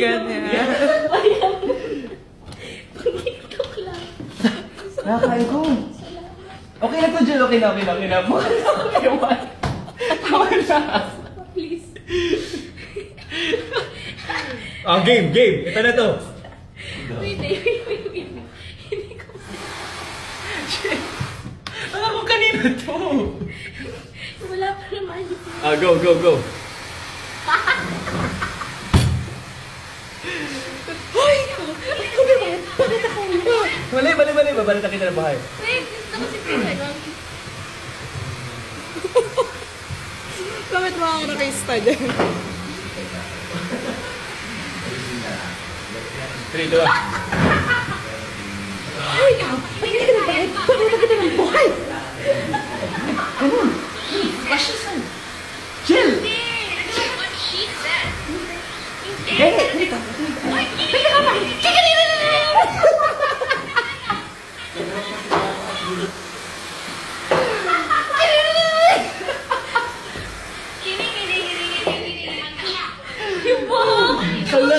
ganyan. Pag-tiktok lang. Nakakain ko. Okay na to, Jill. Okay na. Okay na. Tama na. Please. Game. Ito na to. Wait. Hindi ko. Alam ko kanina to. Wala pa naman. Go. Mali. Babalita kita na bahay. Wait, gusto ko si Pinoy. Bakit mo ako naka-ista dyan? 3, 2, 1. Ay, pagkita ka na ba? Pakita kita ng buhay! Jill! What she said. Dito. Pagkita ka ba? Yung buhok! Hala